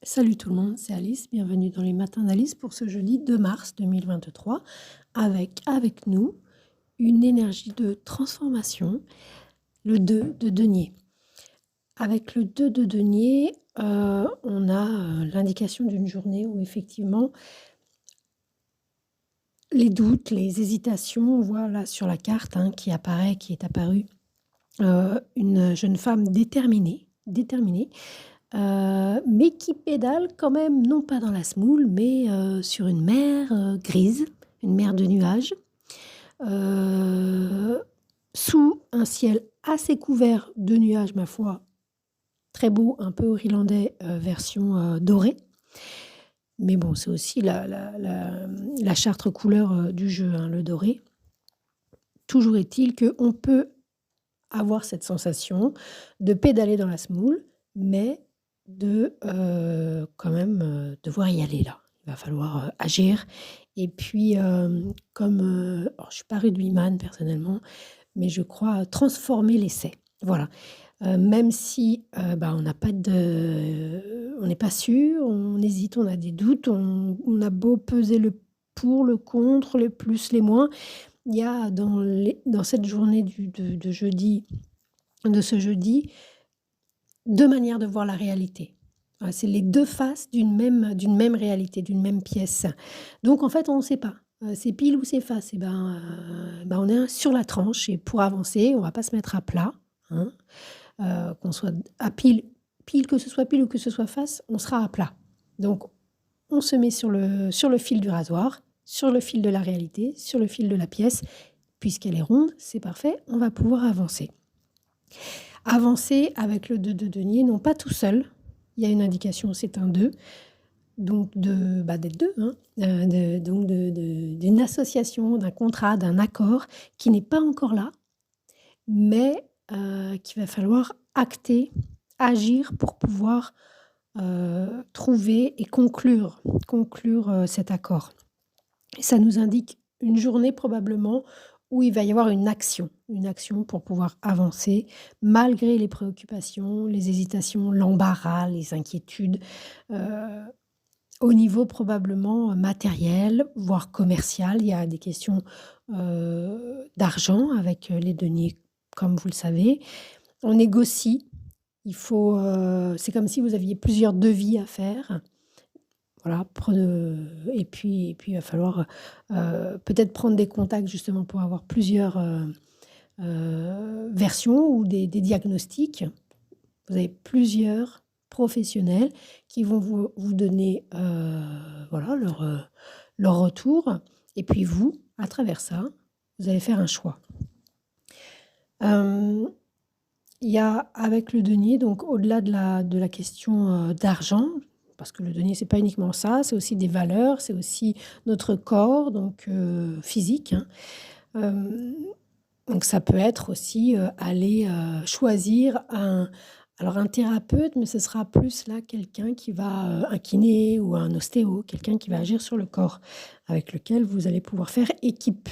Salut tout le monde, c'est Alice, bienvenue dans les matins d'Alice pour ce jeudi 2 mars 2023 avec nous une énergie de transformation, le 2 de denier. Avec le 2 de denier, on a l'indication d'une journée où effectivement les doutes, les hésitations, on voit là sur la carte qui est apparue, une jeune femme déterminée, mais qui pédale quand même, non pas dans la semoule, mais sur une mer, grise, une mer de nuages, heu, sous un ciel assez couvert de nuages, ma foi, très beau, un peu irlandais, version, dorée. Mais bon, c'est aussi la charte couleur, du jeu, le doré. Toujours est-il qu'on peut avoir cette sensation de pédaler dans la semoule, mais de, quand même, devoir y aller là. Il va falloir, agir et puis, comme, alors je suis pas rugbyman personnellement, mais je crois transformer l'essai. Voilà, même si, on n'a pas on n'est pas sûr, on hésite, on a des doutes, on a beau peser le pour, le contre, les plus, les moins, il y a dans cette journée de jeudi de ce jeudi, 2 manières de voir la réalité. Voilà, c'est les 2 faces d'une même réalité, d'une même pièce. Donc en fait, on ne sait pas, c'est pile ou c'est face on est sur la tranche et pour avancer, on va pas se mettre à plat, hein, qu'on soit à pile que ce soit pile ou que ce soit face, on sera à plat. Donc on se met sur le fil du rasoir, sur le fil de la réalité, sur le fil de la pièce. Puisqu'elle est ronde, c'est parfait, on va pouvoir avancer. Avancer avec le 2 de denier, non pas tout seul, il y a une indication, c'est un 2, donc d'être 2, d'une association, d'un contrat, d'un accord qui n'est pas encore là, mais qu'il va falloir acter, agir pour pouvoir, trouver et conclure, cet accord. Et ça nous indique une journée probablement où il va y avoir une action pour pouvoir avancer malgré les préoccupations, les hésitations, l'embarras, les inquiétudes, heu, au niveau probablement matériel, voire commercial. Il y a des questions, d'argent avec, les deniers, comme vous le savez. On négocie, c'est comme si vous aviez plusieurs devis à faire. Voilà, et puis il va falloir, peut-être prendre des contacts justement pour avoir plusieurs, versions ou des diagnostics. Vous avez plusieurs professionnels qui vont vous donner, voilà leur retour et puis vous, à travers ça, vous allez faire un choix. Hem, il y a avec le denier donc au-delà de la question, d'argent, parce que le denier c'est pas uniquement ça, c'est aussi des valeurs, c'est aussi notre corps donc physique, Hem, donc ça peut être aussi, aller, choisir un thérapeute, mais ce sera plus là quelqu'un qui va, un kiné ou un ostéo, quelqu'un qui va agir sur le corps, avec lequel vous allez pouvoir faire équipe.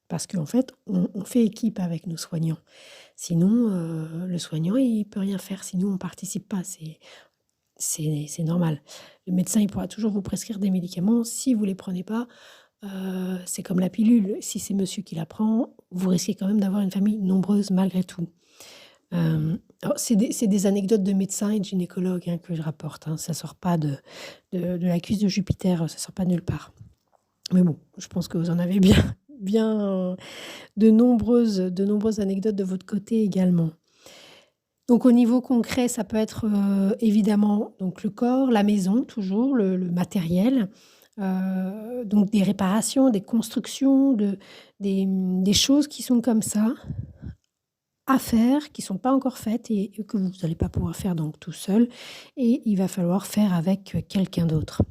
Parce qu'en fait, on fait équipe avec nos soignants. Sinon, le soignant, il peut rien faire si nous on participe pas, c'est normal. Le médecin, il pourra toujours vous prescrire des médicaments, si vous les prenez pas, c'est comme la pilule, si c'est monsieur qui la prend, vous risquez quand même d'avoir une famille nombreuse malgré tout. Alors c'est des anecdotes de médecins et de gynécologues, que je rapporte, ça sort pas de la cuisse de Jupiter, ça sort pas de nulle part. Mais bon, je pense que vous en avez bien, de nombreuses anecdotes de votre côté également. Donc au niveau concret, ça peut être, évidemment donc le corps, la maison toujours, le matériel, donc des réparations, des constructions, des choses qui sont comme ça, à faire, qui sont pas encore faites et que vous allez pas pouvoir faire donc tout seul et il va falloir faire avec, quelqu'un d'autre.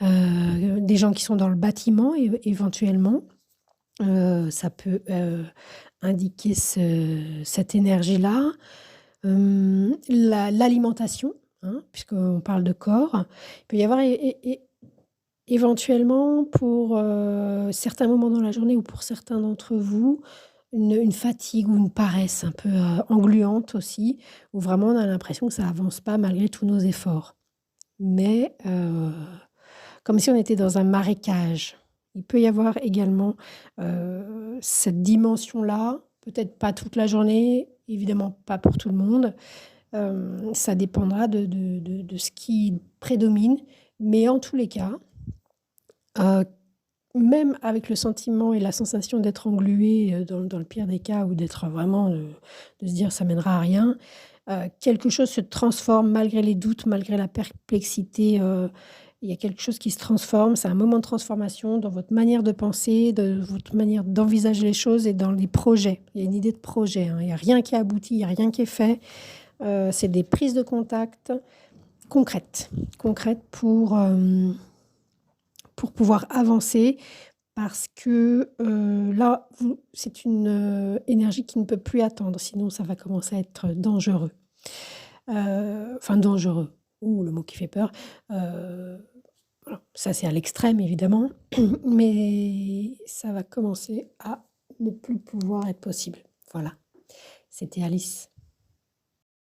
Des gens qui sont dans le bâtiment éventuellement, ça peut, indiquer cette énergie-là. L'alimentation, puisqu'on parle de corps. Il peut y avoir éventuellement pour, certains moments dans la journée ou pour certains d'entre vous, une fatigue ou une paresse un peu, engluante aussi, où vraiment on a l'impression que ça avance pas malgré tous nos efforts. mais comme si on était dans un marécage. Il peut y avoir également, cette dimension-là, peut-être pas toute la journée, évidemment pas pour tout le monde. Ça dépendra de ce qui prédomine, mais en tous les cas, heu, même avec le sentiment et la sensation d'être englué, dans le pire des cas ou d'être vraiment, de se dire: «Ça mènera à rien», quelque chose se transforme malgré les doutes, malgré la perplexité, il y a quelque chose qui se transforme. C'est un moment de transformation dans votre manière de penser, de votre manière d'envisager les choses et dans les projets. Il y a une idée de projet, hein. Il y a rien qui est abouti, il y a rien qui est fait. C'est des prises de contact concrètes, concrètes pour pouvoir avancer parce que, là, vous c'est une, énergie qui ne peut plus attendre, sinon ça va commencer à être dangereux. Enfin dangereux, ou le mot qui fait peur. Voilà, ça c'est à l'extrême évidemment, mais ça va commencer à ne plus pouvoir être possible. Voilà, c'était Alice.